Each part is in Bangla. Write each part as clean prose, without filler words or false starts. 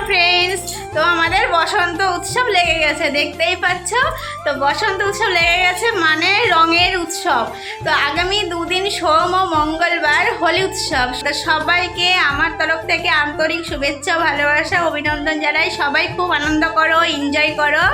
ফ্রেন্ডস, তো আমাদের বসন্ত উৎসব লেগে গেছে, দেখতেই পাচ্ছ। তো বসন্ত উৎসব লেগে গেছে মানে রঙের উৎসব। তো আগামী দুদিন সোম ও মঙ্গলবার হোলি উৎসব। তো সবাইকে আমার তরফ থেকে আন্তরিক শুভেচ্ছা, ভালোবাসা, অভিনন্দন জানাই। সবাই খুব আনন্দ করো, এনজয় করো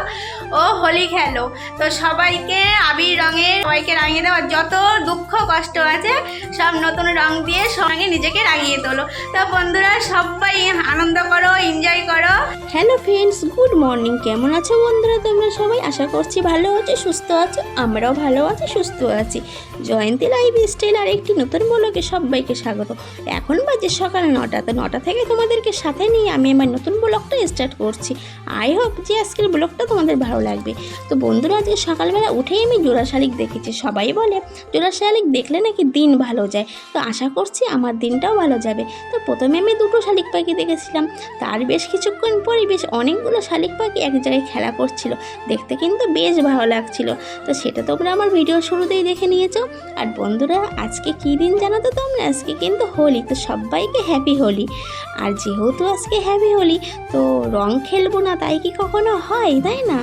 ও হোলি খেলো। তো সবাইকে আবির রঙে সবাইকে রাঙিয়ে দেওয়ার যত দুঃখ কষ্ট আছে সব নতুন রং দিয়ে সঙ্গে নিজেকে রাঙিয়ে তোলো। তো বন্ধুরা সবাই আনন্দ করো, এনজয় করো। Hello friends, good morning. কেমন আছো বন্ধুরা তোমরা সবাই? আশা করছি ভালো আছো, সুস্থ আছো। আমরাও ভালো আছি, সুস্থ আছি। জয়ন্তী লাইফস্টাইল আর একটি নতুন ব্লগে সবাইকে স্বাগত। এখন বাজে সকাল 9টা। তো 9টা থেকে তোমাদেরকে সাথে নিয়ে আমি আমার নতুন ব্লগটা স্টার্ট করছি। আই হোপ যে আজকের ব্লগটা তোমাদের ভালো লাগবে। তো বন্ধুরা আজকে সকালবেলা উঠেই আমি জোড়া শালিক দেখেছি। সবাই বলে জোড়া শালিক দেখলে নাকি দিন ভালো যায়। তো আশা করছি আমার দিনটাও ভালো যাবে। তো প্রথমে আমি দুটো শালিক পাখি দেখেছিলাম। তার বেশ কিছুক্ষণ পরে বেশ অনেকগুলো শালিক পাখি এক জায়গায় খেলা করছিল। দেখতে কিন্তু বেশ ভালো লাগছিল। তো সেটা তোমরা আমার ভিডিও শুরুতেই দেখে নিয়েছো। আর বন্ধুরা আজকে কী দিন জানো তো তোমরা? আজকে কিন্তু হোলি। তো সবাইকে হ্যাপি হোলি। আর যেহেতু আজকে হ্যাপি হোলি, তো রং খেলবো না তাই কি কখনো হয়, তাই না?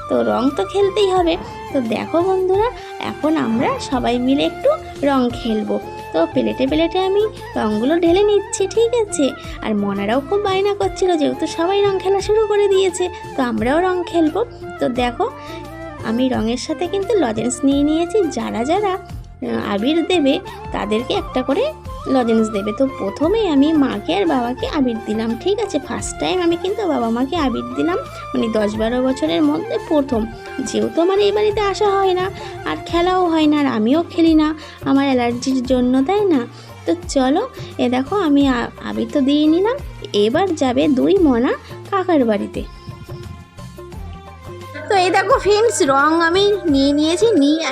তো রং তো খেলতেই হবে। তো দেখো বন্ধুরা, এখন আমরা সবাই মিলে একটু রং খেলবো। তো প্লেটে প্লেটে আমি রঙগুলো ঢেলে নিচ্ছি, ঠিক আছে? আর মনারাও খুব বায়না করছিল, যেহেতু সবাই রং খেলা শুরু করে দিয়েছে তো আমরাও রং খেলবো। তো দেখো আমি রঙের সাথে কিন্তু লজেন্স নিয়ে নিয়েছি। যারা যারা আবির দেবে তাদেরকে একটা করে লজেন্স দেবে। তো প্রথমেই আমি মাকে আর বাবাকে আবির দিলাম, ঠিক আছে? ফার্স্ট টাইম আমি কিন্তু বাবা মাকে আবির দিলাম, মানে 10-12 বছরের মধ্যে প্রথম। যেহেতু আমার এই বাড়িতে আসা হয় না আর খেলাও হয় না, আর আমিও খেলি না আমার অ্যালার্জির জন্য, তাই না? তো চলো, এ দেখো আমি আবির তো দিয়ে নিলাম। এবার যাবে 2 মনা কাকার বাড়িতে। তো এই দেখো ফ্রেন্ডস, রং আমি নিয়ে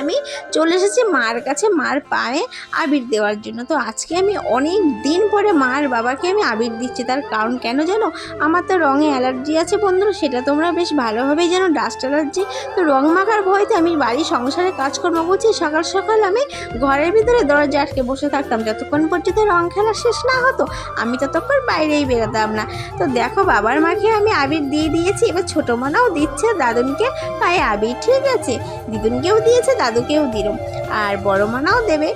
আমি চলে এসেছি মার কাছে, মার পায়ে আবির দেওয়ার জন্য। তো আজকে আমি অনেক দিন পরে মার বাবাকে আমি আবির দিচ্ছি। তার কারণ কেন জানো? আমার তো রঙে অ্যালার্জি আছে বন্ধুরা, সেটা তোমরা বেশ ভালোভাবেই জানো, ডাস্ট অ্যালার্জি। তো রং মাখার ভয়তে আমি বাড়ির সংসারে কাজকর্ম করছি। সকাল সকাল আমি ঘরের ভিতরে দরজা আটকে বসে থাকতাম, যতক্ষণ পর্যন্ত রং খেলা শেষ না হতো আমি ততক্ষণ বাইরেই বেরোতাম না। তো দেখো বাবার মাকে আমি আবির দিয়ে দিয়েছি। এবার ছোটো মানাও দিচ্ছে দাদুনকে পায়ে আবির, ঠিক আছে? দিদুনকেও দিয়েছে, দাদুকেও দিল, আর বড় মানাও দেবে।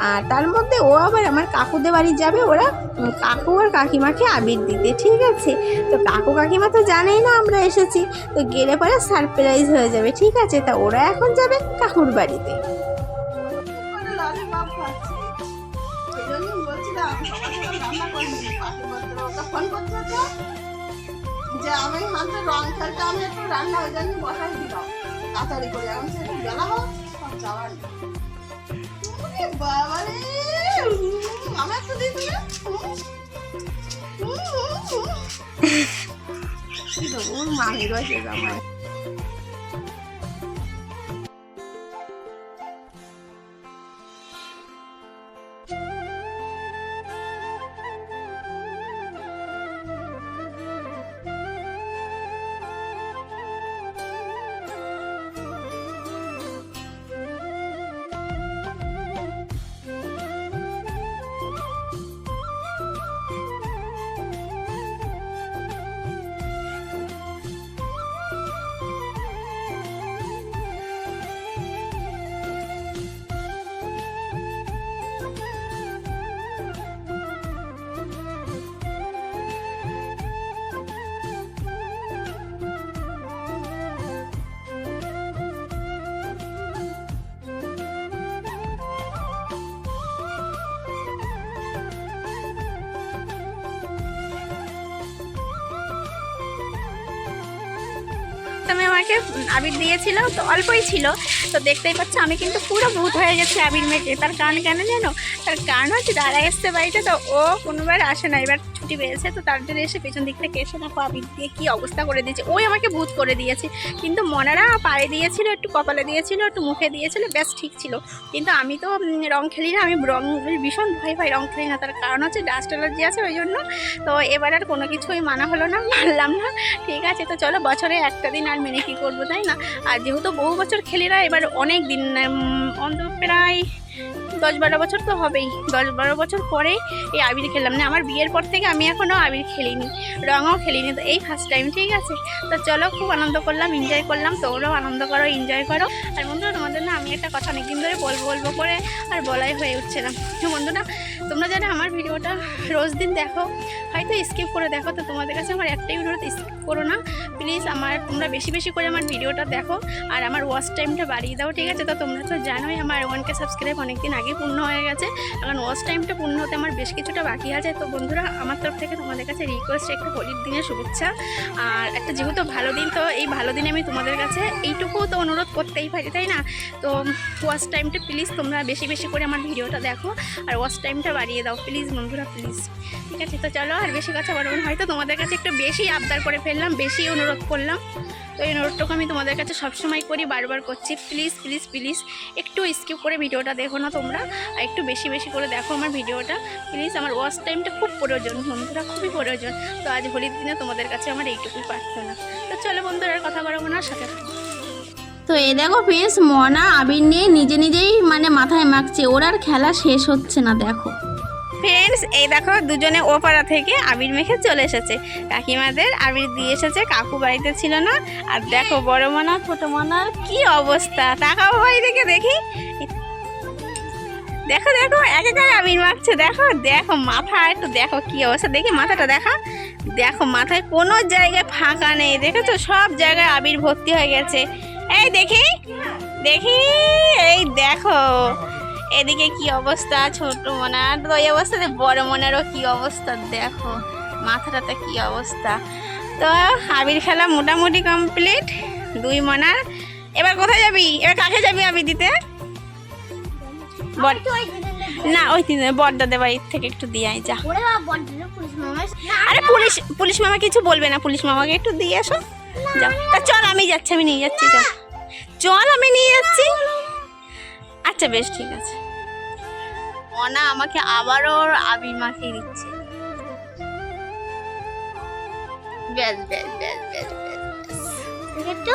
আর তার মধ্যে ও আবার আমার কাকুদের বাড়ি যাবে, ওরা কাকু আর কাকিমাকে আবির দিতে, ঠিক আছে? তো কাকু কাকিমা তো জানেই না আমরা এসেছি, তো গেলে পরে সারপ্রাইজ হয়ে যাবে, ঠিক আছে? তা ওরা এখন যাবে কাকুর বাড়িতে। যে আমি হাতে রং খেলতে আমি একটু রান্না হয়ে যায়নি, বসাই দিলাম তাড়াতাড়ি করে। এখন সে একটু বেলা হোক, সব যাওয়ার বাবা রে, আমি একটু দিয়ে দিলে মাহি রয়েছে আমার। আমি আমাকে আবির দিয়েছিল, তো অল্পই ছিল। তো দেখতেই পাচ্ছ আমি কিন্তু পুরো ভূত হয়ে গেছি আবির মেখে। তার কারণ কেন জানো? তার কারণ হচ্ছে দাদা এসছে বাড়িতে, তো ও কোনোবার আসে না, এবার ছুটি পেয়েছে। তো তার জন্য এসে পেছন দিক থেকে এসে দেখো আবির দিয়ে কী অবস্থা করে দিয়েছে। ওই আমাকে ভূত করে দিয়েছে। কিন্তু মনারা পায়ে দিয়েছিল, একটু কপালে দিয়েছিল, একটু মুখে দিয়েছিল, ব্যাস ঠিক ছিল। কিন্তু আমি তো রং খেলি না, আমি রং ভীষণ ভয় পাই, রং খেলি না। তার কারণ হচ্ছে ডাস্ট অ্যালার্জি আছে, ওই জন্য। তো এবার আর কোনো কিছুই মানা হলো না, মানলাম না, ঠিক আছে? তো চলো, বছরে একটা দিন আর মেনে কী করবো, তাই না? আর যেহেতু বহু বছর খেলি না, এবার অনেক দিন অন্তত প্রায় 10-12 বছর তো হবেই, 10-12 বছর পরে এই আবির খেললাম। না, আমার বিয়ের পর থেকে আমি এখনও আবির খেলিনি, রঙও খেলিনি, তো এই ফার্স্ট টাইম। ঠিক আছে, তো চলো, খুব আনন্দ করলাম, এনজয় করলাম, তোমরাও আনন্দ করো, এনজয় করো। আর বন্ধুরা, তোমাদের না আমি একটা কথা অনেকদিন ধরে বলবো করে আর বলাই হয়ে উঠছে না। তো বন্ধুরা, তোমরা যারা আমার ভিডিওটা রোজ দিন দেখো, হয়তো স্কিপ করে দেখো, তো তোমাদের কাছে আমার একটাই অনুরোধ, স্কিপ করো না প্লিজ। তোমরা বেশি বেশি করে আমার ভিডিওটা দেখো আর আমার ওয়াচ টাইমটা বাড়িয়ে দাও। ঠিক আছে, তো তোমরা তো জানোই আমার 1K সাবস্ক্রাইব অনেকদিন আগে পূর্ণ হয়ে গেছে, এখন ওয়াচ টাইমটা পূর্ণ হতে আমার বেশ কিছুটা বাকি আছে। তো বন্ধুরা, আমার তরফ থেকে তোমাদের কাছে রিকোয়েস্ট, একটা হোলির দিনের শুভেচ্ছা, আর একটা যেহেতু ভালো দিন, তো এই ভালো দিনে আমি তোমাদের কাছে এইটুকুও তো অনুরোধ করতেই পারি, তাই না? তো ওয়াচ টাইমটা প্লিজ তোমরা বেশি বেশি করে আমার ভিডিওটা দেখো আর ওয়াচ টাইমটা বাড়িয়ে দাও প্লিজ বন্ধুরা, প্লিজ। ঠিক আছে, তো চলো, আর বেশি কথা বলবো না, হয়তো তোমাদের কাছে একটু বেশি আবদার করে ফেললাম, বেশি অনুরোধ করলাম। তো এই অনুরোধটুকু আমি তোমাদের কাছে সবসময় করি, বারবার করছি, প্লিজ প্লিজ প্লিজ একটু স্কিপ করে ভিডিওটা দেখো না তোমরা, আর একটু বেশি বেশি করে দেখো আমার ভিডিওটা প্লিজ। আমার ওয়াচ টাইমটা খুব প্রয়োজন বন্ধুরা, খুবই প্রয়োজন। তো আজ হোলির দিনে তোমাদের কাছে আমার এইটুকুই প্রার্থনা। তো চলো বন্ধুরা, আর কথা বলবো না, সাথে থাকো। তো এই দেখো ফ্রেন্ডস, মনা আবির নিয়ে নিজেই মানে মাথায় মাখছে, ওর আর খেলা শেষ হচ্ছে না। দেখো ফ্রেন্ডস, এই দেখো দুজনে ওপাড়া থেকে আবির মেখে চলে এসেছে, কাকিমাদের আবির দিয়ে এসেছে, কাকু বাড়িতে ছিল না। আর দেখো বড় মনা ছোট মনার কি অবস্থা, তাকাও ভাই দেখে দেখি, দেখো দেখো একেবারে আবির মাখছে, দেখো দেখো মাথা একটু দেখো কি অবস্থা, দেখি মাথাটা দেখা, দেখো মাথায় কোনো জায়গায় ফাঁকা নেই, দেখেছো সব জায়গায় আবির ভর্তি হয়ে গেছে। এই দেখি দেখি, এই দেখো এদিকে কি অবস্থা ছোট মনার, তো এই অবস্থাতে বড় মনেরও কি অবস্থা, দেখো মাথাটাতে কি অবস্থা। তো আবির খেলা মোটামুটি কমপ্লিট, 2 মনার। এবার কোথায় যাবি, এবার কাকে যাবি আবির দিতে? না, ওই বড়দাদের বাড়ির থেকে একটু দিয়ে আয়, যা। আরে পুলিশ মামা কিছু বলবে না, পুলিশ মামাকে একটু দিয়ে এসো, যাও। তা চল, আমি যাচ্ছি, আমি নিয়ে যাচ্ছি, চল চল, আমি নিয়ে যাচ্ছি। আচ্ছা বেশ, ঠিক আছে। মনা আমাকে আবারও আবির মাখিয়ে দিচ্ছে, ব্যাস ব্যাস ব্যাস ব্যাস ব্যাস, একটু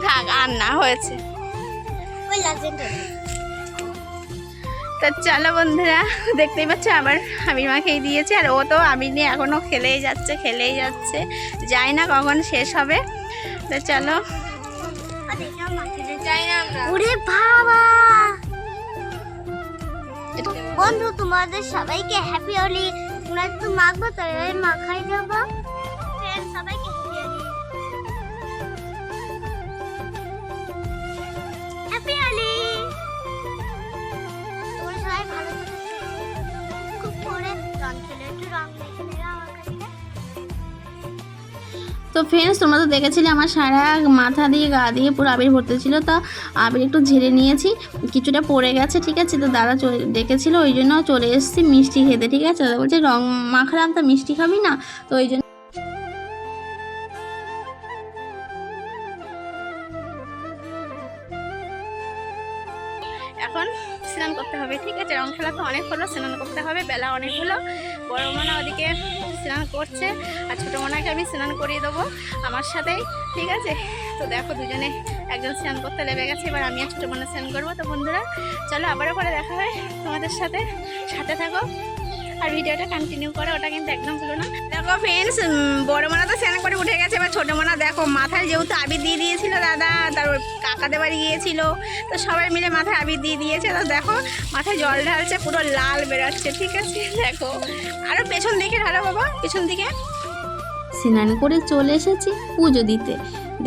থাক, আর না, হয়েছে। তা চলো বন্ধুরা, দেখতেই পাচ্ছ আবার আবির মাখিয়ে দিয়েছে, আর ও তো আবির নিয়ে এখনো খেলেই যাচ্ছে, যাই না কখন শেষ হবে। তো চলো, ওরে বাবা বন্ধু, তোমাদের সবাইকে হ্যাপি হোলি। তোমরা একটু মাখবো, তাই মাখাই যাবো সবাইকে হ্যাপি হোলি। তোমরা সবাই ভালো থেকো, খুব করে রং খেলে, একটু রং মেখে নেবে আমার কাছে। তো ফ্রেন্ডস, তোমরা তো দেখেছিলে আমার সারা মাথা দিয়ে গা দিয়ে পুরো আবির ভর্তি ছিল, তা আবির একটু ঝেড়ে নিয়েছি, কিছুটা পড়ে গেছে। ঠিক আছে, তো দাদা ডেকেছিল, ওই জন্য চলে এসেছি মিষ্টি খেতে। ঠিক আছে, দাদা বলছে রং মাখলাম, তা মিষ্টি খাবি না, তো ওই জন্য এখন স্নান করতে হবে। ঠিক আছে, রং খেলা তো অনেক হলো, স্নান করতে হবে, বেলা অনেক হলো। বড় মনা ওদিকে স্নান করছে, আর ছোটো মনাকে আমি স্নান করিয়ে দেবো আমার সাথেই। ঠিক আছে, তো দেখো দুজনে একজন স্নান করতে লেগে গেছে, এবার আমি আর ছোটো মনা স্নান করবো। তো বন্ধুরা চলো, আবারও পরে দেখা হয় তোমাদের সাথে, সাথে থাকো আর ভিডিওটা কন্টিনিউ করো, ওটা কিন্তু একদম ভুলো না। দেখো ফ্রেন্ডস, বড় মনা তো স্নান করে উঠে গেছে, এবার ছোটো মনা দেখো মাথায় যেহেতু আবির দিয়ে দিয়েছিল দাদা, তারপর কাকাদের বাড়ি গিয়েছিল, তো সবাই মিলে মাথায় আবির দিয়ে দিয়েছে। তো দেখো মাথায় জল ঢালছে, পুরো লাল বেরোচ্ছে। ঠিক আছে, দেখো আরও পেছন দিকে ঢালো বাবা, পেছন দিকে। স্নান করে চলে এসেছি পুজো দিতে।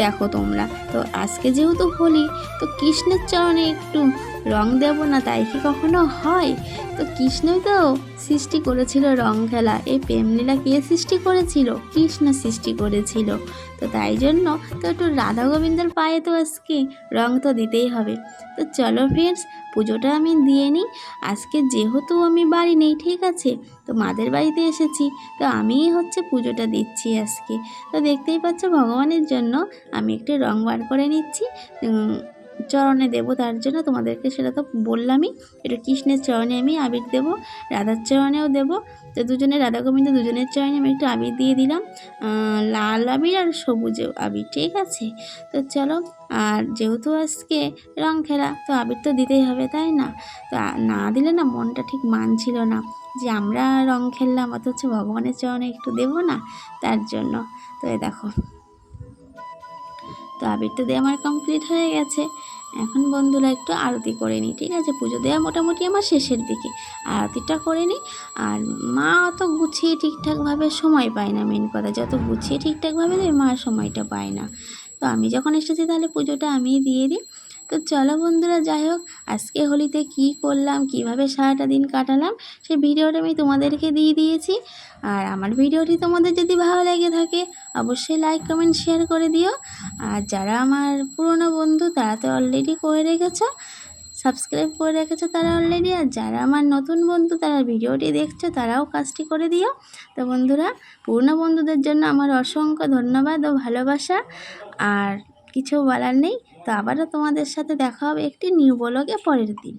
দেখো তোমরা, তো আজকে যেহেতু হোলি, তো কৃষ্ণের চরণে একটু রং দেব না, তাই কি কখনো হয়? তো কৃষ্ণই তো সৃষ্টি করেছিল রং খেলা, এই প্রেমলীলা কে সৃষ্টি করেছিল? কৃষ্ণ সৃষ্টি করেছিল। তো তাই জন্য তো একটু রাধা গোবিন্দের পায়ে তো আজকে রং তো দিতেই হবে। তো চলো ফ্রেন্ডস, পুজোটা আমি দিয়ে নিই। আজকে যেহেতু আমি বাড়ি নেই, ঠিক আছে, তো মাদের বাড়িতে এসেছি, তো আমিই হচ্ছে পুজোটা দিচ্ছি আজকে। তো দেখতেই পাচ্ছ ভগবানের জন্য আমি একটু রং বার করে নিচ্ছি। চরণে দেবো, তার জন্য তোমাদেরকে সেটা তো বললামই। একটু কৃষ্ণের চরণে আমি আবির দেবো, রাধার চরণেও দেবো। তো দুজনে রাধা গোবিন্দ দুজনের চরণে আমি একটু আবির দিয়ে দিলাম, লাল আবির আর সবুজ আবির, ঠিক আছে। তো চলো, আর যেহেতু আজকে রং খেলা, তো আবির তো দিতেই হবে, তাই না? তো না দিলে না মনটা ঠিক মানছিল না যে আমরা রং খেললাম অথচ ভগবানের চরণে একটু দেবো না, তার জন্য। তো এই দেখো, তো আবির তো দেওয়া আমার কমপ্লিট হয়ে গেছে। এখন বন্ধুরা একটু আরতি করে নিই, ঠিক আছে। পুজো দেওয়া মোটামুটি আমার শেষের দিকে, আরতিটা করে নিই। আর মা অত গুছিয়ে ঠিকঠাকভাবে সময় পায় না, মেন কথা, যত গুছিয়ে ঠিকঠাকভাবে দেয় মা সময়টা পায় না। তো আমি যখন এসেছি তাহলে পুজোটা আমিই দিয়ে দিই। তো চলো বন্ধুরা, যাই হোক, আজকে হোলিতে কী করলাম, কিভাবে সারাটা দিন কাটালাম, সেই ভিডিওটা আমি তোমাদেরকে দিয়ে দিয়েছি। আর আমার ভিডিওটি তোমাদের যদি ভালো লেগে থাকে অবশ্যই লাইক কমেন্ট শেয়ার করে দিও। আর যারা আমার পুরনো বন্ধু তারা তো অলরেডি করে রেখেছো, সাবস্ক্রাইব করে রেখেছো তারা অলরেডি। আর যারা আমার নতুন বন্ধু তারা ভিডিওটি দেখছো তারাও কাজটি করে দিও। তো বন্ধুরা, পুরনো বন্ধুদের জন্য আমার অসংখ্য ধন্যবাদ ও ভালোবাসা। আর কিছু বলার নেই। তো আবারও তোমাদের সাথে দেখা হবে একটি নিউ ব্লগে পরের দিন।